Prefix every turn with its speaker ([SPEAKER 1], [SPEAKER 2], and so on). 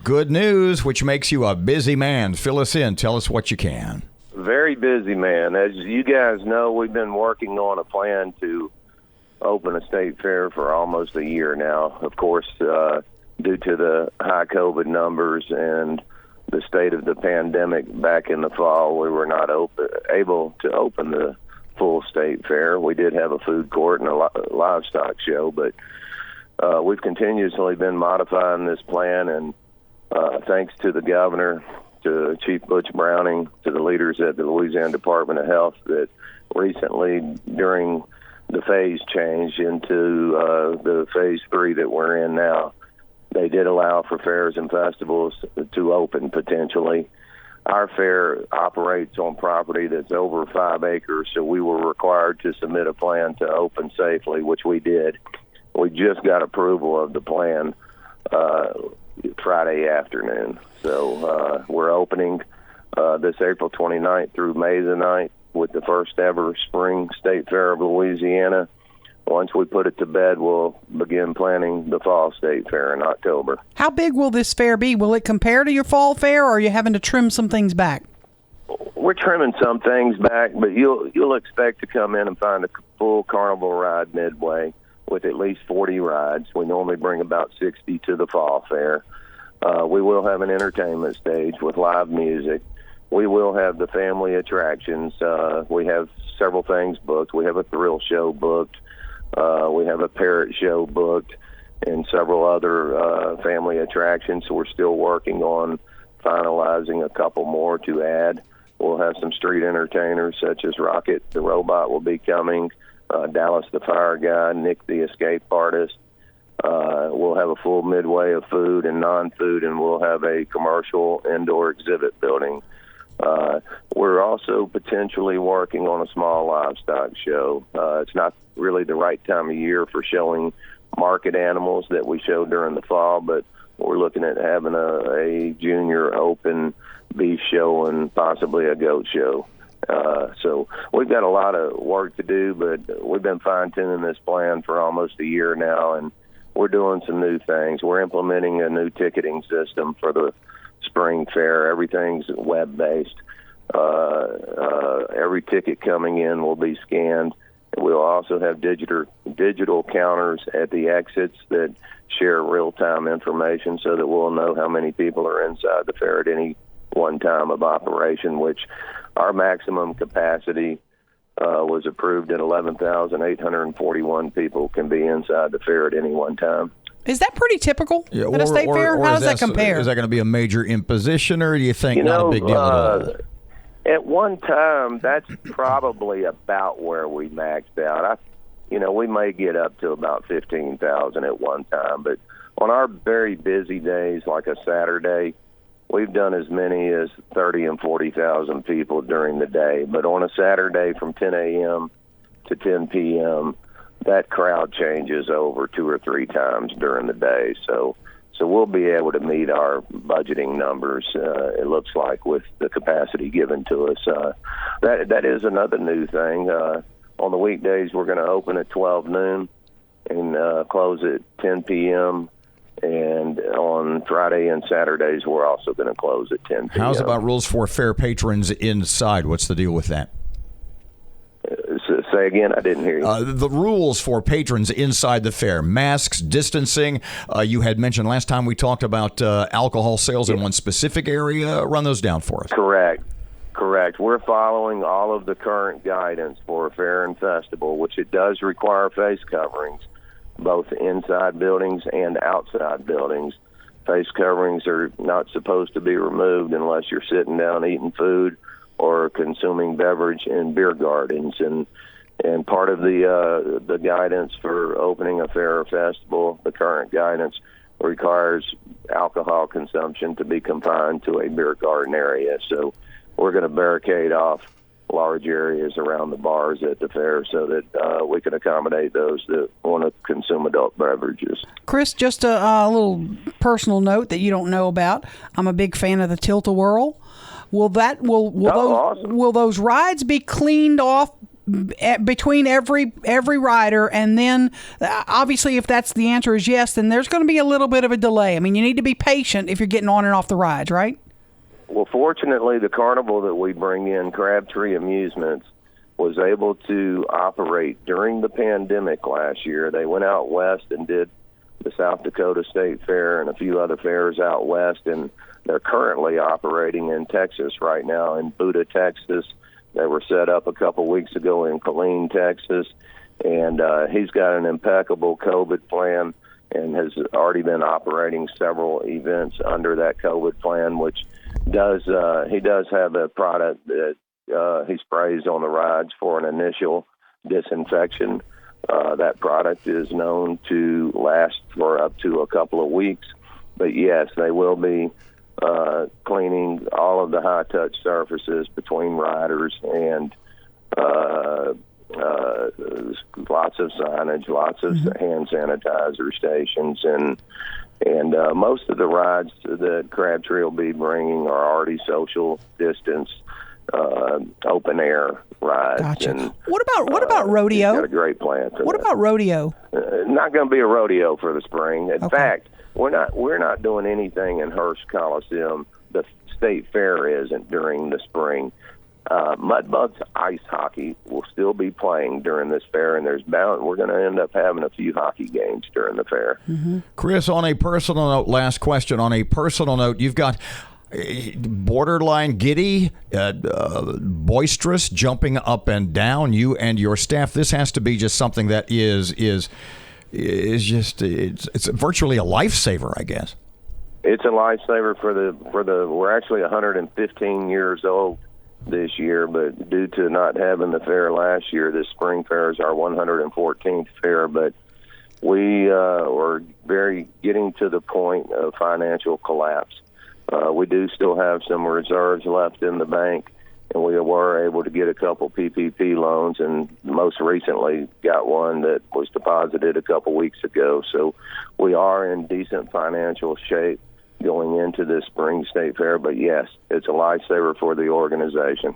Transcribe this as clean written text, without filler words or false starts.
[SPEAKER 1] Good news, which makes you a busy man. Fill us in. Tell us what you can.
[SPEAKER 2] Very busy, man. As you guys know, we've been working on a plan to open a state fair for almost a year now. Of course, due to the high COVID numbers and the state of the pandemic back in the fall, we were not able to open the full state fair. We did have a food court and a livestock show, but we've continuously been modifying this plan, and thanks to the governor, to Chief Butch Browning, to the leaders at the Louisiana Department of Health, that recently during the phase change into the phase 3 that we're in now, they did allow for fairs and festivals to open potentially. Our fair operates on property that's over 5 acres, so we were required to submit a plan to open safely, which we did. We just got approval of the plan Friday afternoon. So we're opening this April 29th through May the 9th with the first ever spring State Fair of Louisiana. Once we put it to bed, we'll begin planning the fall state fair in October.
[SPEAKER 3] How big will this fair be? Will it compare to your fall fair, or are you having to trim some things back?
[SPEAKER 2] We're trimming some things back, but you'll expect to come in and find a full carnival ride midway with at least 40 rides. We normally bring about 60 to the fall fair. We will have an entertainment stage with live music. We will have the family attractions. We have several things booked. We have a thrill show booked. We have a parrot show booked and several other family attractions. So we're still working on finalizing a couple more to add. We'll have some street entertainers such as Rocket the Robot will be coming, Dallas the Fire Guy, Nick the Escape Artist. We'll have a full midway of food and non-food, and we'll have a commercial indoor exhibit building. We're also potentially working on a small livestock show. It's not really the right time of year for showing market animals that we showed during the fall, but we're looking at having a junior open beef show and possibly a goat show. So we've got a lot of work to do, but we've been fine-tuning this plan for almost a year now, and we're doing some new things. We're implementing a new ticketing system for the spring fair. Everything's web-based. Every ticket coming in will be scanned. We'll also have digital counters at the exits that share real-time information so that we'll know how many people are inside the fair at any one time of operation, which our maximum capacity was approved at 11,841 people can be inside the fair at any one time.
[SPEAKER 3] Is that pretty typical at a state fair? How does that compare?
[SPEAKER 1] Is that going to be a major imposition, or do you think not a big deal at all?
[SPEAKER 2] At one time, that's probably about where we maxed out. We may get up to about 15,000 at one time, but on our very busy days, like a Saturday, we've done as many as 30 and 40,000 people during the day. But on a Saturday from 10 a.m. to 10 p.m., that crowd changes over 2 or 3 times during the day. So we'll be able to meet our budgeting numbers, it looks like, with the capacity given to us. That is another new thing. On the weekdays, we're going to open at 12 noon and close at 10 p.m., and on Friday and Saturdays, we're also going to close at 10 p.m.
[SPEAKER 1] How's about rules for fair patrons inside? What's the deal with that?
[SPEAKER 2] Say again, I didn't hear you.
[SPEAKER 1] The rules for patrons inside the fair, masks, distancing. You had mentioned last time we talked about alcohol sales in one specific area. Run those down for us.
[SPEAKER 2] Correct. We're following all of the current guidance for a fair and festival, which it does require face coverings, both inside buildings and outside buildings. Face coverings are not supposed to be removed unless you're sitting down eating food or consuming beverage in beer gardens. And part of the guidance for opening a fair or festival, the current guidance requires alcohol consumption to be confined to a beer garden area. So we're going to barricade off large areas around the bars at the fair so that we can accommodate those that want to consume adult beverages.
[SPEAKER 3] Chris, just a little personal note that you don't know about. I'm a big fan of the TiltAWhirl. Will
[SPEAKER 2] Awesome.
[SPEAKER 3] those rides be cleaned off between every rider, and then obviously if that's the answer is yes, then there's going to be a little bit of a delay. I mean, you need to be patient if you're getting on and off the rides, right?
[SPEAKER 2] Well, fortunately, the carnival that we bring in, Crabtree Amusements, was able to operate during the pandemic last year. They went out west and did the South Dakota State Fair and a few other fairs out west, and they're currently operating in Texas right now, in Buda, Texas. They were set up a couple weeks ago in Killeen, Texas, and he's got an impeccable COVID plan and has already been operating several events under that COVID plan, which he does have a product that he sprays on the rides for an initial disinfection. That product is known to last for up to a couple of weeks. But yes, they will be cleaning all of the high-touch surfaces between riders, and lots of signage, lots of hand sanitizer stations, and most of the rides that Crabtree will be bringing are already social distance, open air rides.
[SPEAKER 3] Gotcha.
[SPEAKER 2] And
[SPEAKER 3] what about rodeo?
[SPEAKER 2] Got a great plan for
[SPEAKER 3] what
[SPEAKER 2] that.
[SPEAKER 3] about rodeo?
[SPEAKER 2] Not going to be a rodeo for the spring. In fact, we're not doing anything in Hearst Coliseum. The State Fair isn't during the spring. Mudbugs ice hockey will still be playing during this fair, and we're going to end up having a few hockey games during the fair.
[SPEAKER 3] Mm-hmm.
[SPEAKER 1] Chris, on a personal note, last question. On a personal note, you've got borderline giddy, boisterous, jumping up and down. You and your staff. This has to be just something that is just it's virtually a lifesaver, I guess.
[SPEAKER 2] It's a lifesaver for the. We're actually 115 years old this year, but due to not having the fair last year, this spring fair is our 114th fair. But we were getting to the point of financial collapse. We do still have some reserves left in the bank, and we were able to get a couple PPP loans, and most recently got one that was deposited a couple weeks ago. So we are in decent financial shape going into this spring state fair. But yes, it's a lifesaver for the organization.